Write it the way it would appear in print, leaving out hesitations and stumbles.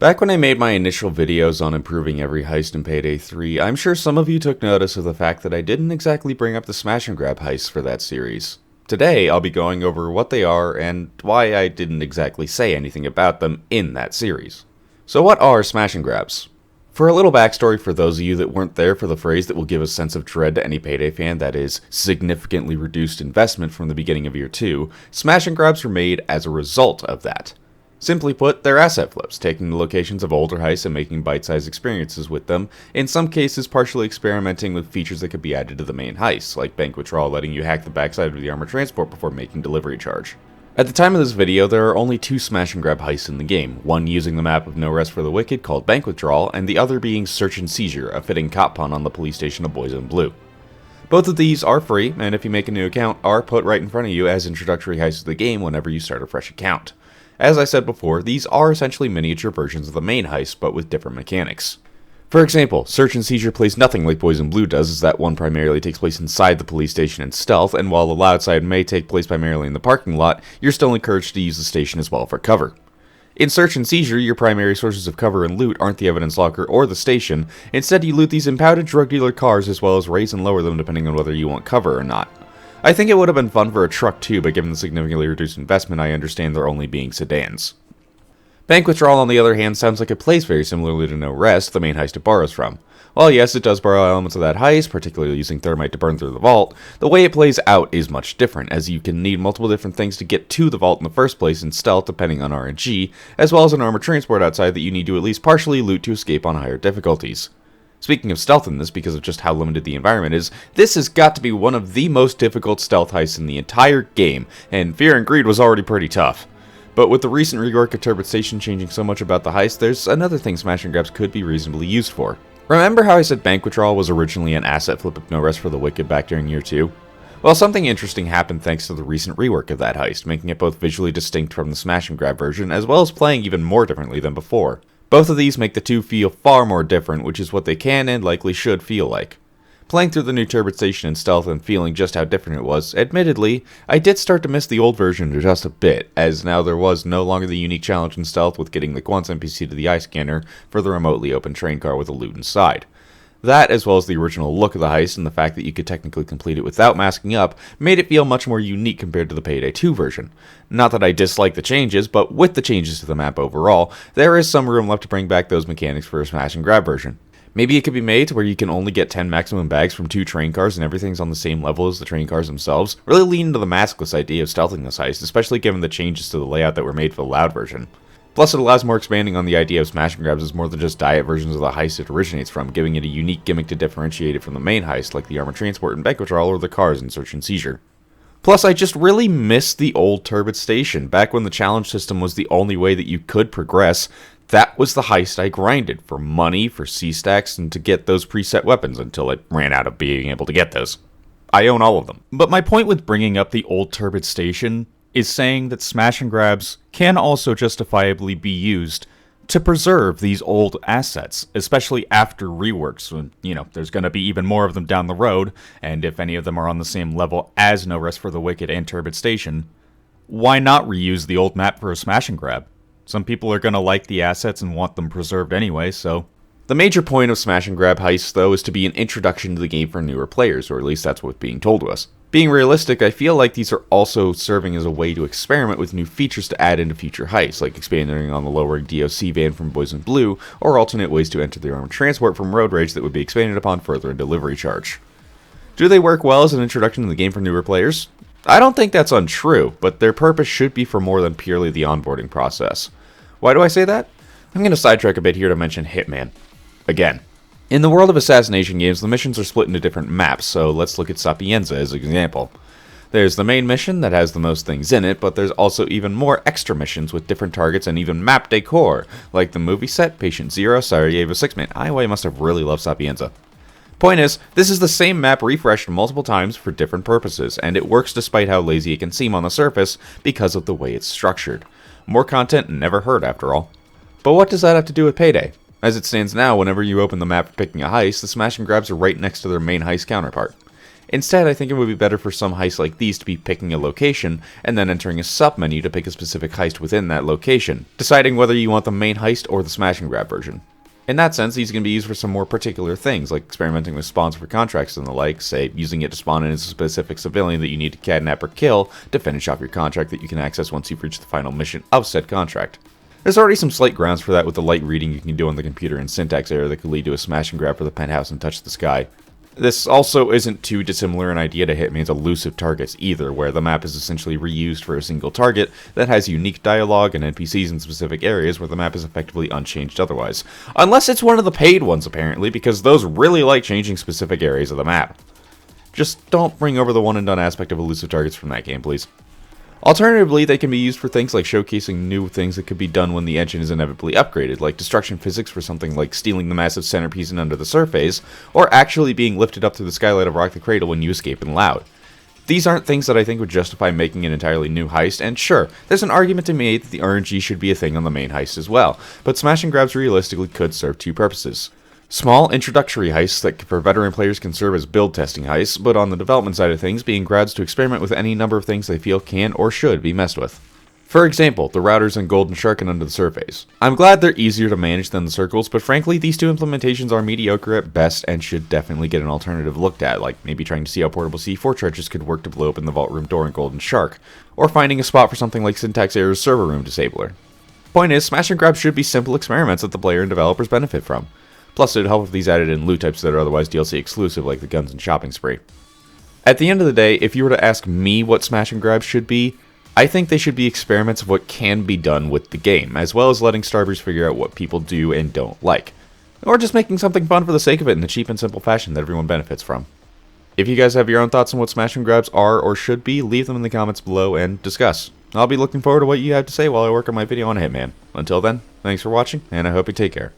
Back when I made my initial videos on improving every heist in Payday 3, I'm sure some of you took notice of the fact that I didn't exactly bring up the smash and grab heists for that series. Today, I'll be going over what they are and why I didn't exactly say anything about them in that series. So what are smash and grabs? For a little backstory for those of you that weren't there for the phrase that will give a sense of dread to any Payday fan, that is, significantly reduced investment from the beginning of year 2, smash and grabs were made as a result of that. Simply put, they're asset flips, taking the locations of older heists and making bite-sized experiences with them, in some cases partially experimenting with features that could be added to the main heist, like banquet draw letting you hack the backside of the armored transport before making delivery charge. At the time of this video, there are only 2 smash and grab heists in the game, one using the map of No Rest for the Wicked called Banquet Draw, and the other being Search and Seizure, a fitting cop pun on the police station of Boys in Blue. Both of these are free, and if you make a new account, are put right in front of you as introductory heists to the game whenever you start a fresh account. As I said before, these are essentially miniature versions of the main heist, but with different mechanics. For example, Search and Seizure plays nothing like Boys in Blue does, as that one primarily takes place inside the police station in stealth, and while the loud side may take place primarily in the parking lot, you're still encouraged to use the station as well for cover. In Search and Seizure, your primary sources of cover and loot aren't the evidence locker or the station. Instead, you loot these impounded drug dealer cars as well as raise and lower them depending on whether you want cover or not. I think it would have been fun for a truck too, but given the significantly reduced investment, I understand they're only being sedans. Banquet Draw, on the other hand, sounds like it plays very similarly to No Rest, the main heist it borrows from. While yes, it does borrow elements of that heist, particularly using thermite to burn through the vault, the way it plays out is much different, as you can need multiple different things to get to the vault in the first place in stealth depending on RNG, as well as an armored transport outside that you need to at least partially loot to escape on higher difficulties. Speaking of stealth in this, because of just how limited the environment is, this has got to be one of the most difficult stealth heists in the entire game, and Fear and Greed was already pretty tough. But with the recent rework of Turbot Station changing so much about the heist, there's another thing smash and grabs could be reasonably used for. Remember how I said Banquet Draw was originally an asset flip of No Rest for the Wicked back during year 2? Well, something interesting happened thanks to the recent rework of that heist, making it both visually distinct from the smash and grab version, as well as playing even more differently than before. Both of these make the two feel far more different, which is what they can and likely should feel like. Playing through the new Turbot Station in stealth and feeling just how different it was, admittedly, I did start to miss the old version just a bit, as now there was no longer the unique challenge in stealth with getting the Quant's NPC to the eye scanner for the remotely open train car with a loot inside. That, as well as the original look of the heist and the fact that you could technically complete it without masking up, made it feel much more unique compared to the Payday 2 version. Not that I dislike the changes, but with the changes to the map overall, there is some room left to bring back those mechanics for a smash and grab version. Maybe it could be made to where you can only get 10 maximum bags from 2 train cars and everything's on the same level as the train cars themselves, really lean into the maskless idea of stealthing this heist, especially given the changes to the layout that were made for the loud version. Plus, it allows more expanding on the idea of smash and grabs as more than just diet versions of the heist it originates from, giving it a unique gimmick to differentiate it from the main heist, like the armored transport and banquet draw or the cars in Search and Seizure. Plus, I just really miss the old Turbot Station. Back when the challenge system was the only way that you could progress, that was the heist I grinded for money, for C-stacks, and to get those preset weapons until I ran out of being able to get those. I own all of them. But my point with bringing up the old Turbot Station is saying that smash and grabs can also justifiably be used to preserve these old assets, especially after reworks when, there's going to be even more of them down the road, and if any of them are on the same level as No Rest for the Wicked and Turbot Station, why not reuse the old map for a smash and grab? Some people are going to like the assets and want them preserved anyway, so. The major point of smash and grab heists, though, is to be an introduction to the game for newer players, or at least that's what's being told to us. Being realistic, I feel like these are also serving as a way to experiment with new features to add into future heists, like expanding on the lowering DOC van from Boys in Blue, or alternate ways to enter the armored transport from Road Rage that would be expanded upon further in Delivery Charge. Do they work well as an introduction to the game for newer players? I don't think that's untrue, but their purpose should be for more than purely the onboarding process. Why do I say that? I'm going to sidetrack a bit here to mention Hitman. Again. In the world of assassination games, the missions are split into different maps, so let's look at Sapienza as an example. There's the main mission that has the most things in it, but there's also even more extra missions with different targets and even map decor, like the movie set, Patient Zero, Sarajevo 6-Man. I must have really loved Sapienza. Point is, this is the same map refreshed multiple times for different purposes, and it works despite how lazy it can seem on the surface because of the way it's structured. More content never hurt, after all. But what does that have to do with Payday? As it stands now, whenever you open the map for picking a heist, the smash and grabs are right next to their main heist counterpart. Instead, I think it would be better for some heists like these to be picking a location, and then entering a sub-menu to pick a specific heist within that location, deciding whether you want the main heist or the smash and grab version. In that sense, these can be used for some more particular things, like experimenting with spawns for contracts and the like, say, using it to spawn in as a specific civilian that you need to kidnap or kill to finish off your contract that you can access once you've reached the final mission of said contract. There's already some slight grounds for that with the light reading you can do on the computer and syntax error that could lead to a smash and grab for the penthouse and touch the sky. This also isn't too dissimilar an idea to Hitman's elusive targets either, where the map is essentially reused for a single target that has unique dialogue and NPCs in specific areas where the map is effectively unchanged otherwise. Unless it's one of the paid ones apparently, because those really like changing specific areas of the map. Just don't bring over the one and done aspect of elusive targets from that game, please. Alternatively, they can be used for things like showcasing new things that could be done when the engine is inevitably upgraded, like destruction physics for something like stealing the massive centerpiece and under the surface, or actually being lifted up through the skylight of Rock the Cradle when you escape in Loud. These aren't things that I think would justify making an entirely new heist, and sure, there's an argument to be made that the RNG should be a thing on the main heist as well, but smash and grabs realistically could serve two purposes. Small introductory heists that for veteran players can serve as build testing heists, but on the development side of things, being grads to experiment with any number of things they feel can or should be messed with. For example, the routers in Golden Shark and Under the Surface. I'm glad they're easier to manage than the circles, but frankly, these two implementations are mediocre at best and should definitely get an alternative looked at, like maybe trying to see how portable C4 charges could work to blow open the vault room door in Golden Shark, or finding a spot for something like Syntax Error's server room disabler. Point is, smash and grab should be simple experiments that the player and developers benefit from. Plus, it would help if these added in loot types that are otherwise DLC exclusive, like the guns and shopping spree. At the end of the day, if you were to ask me what smash and grab should be, I think they should be experiments of what can be done with the game, as well as letting Starbreeze figure out what people do and don't like. Or just making something fun for the sake of it in a cheap and simple fashion that everyone benefits from. If you guys have your own thoughts on what smash and grabs are or should be, leave them in the comments below and discuss. I'll be looking forward to what you have to say while I work on my video on Hitman. Until then, thanks for watching, and I hope you take care.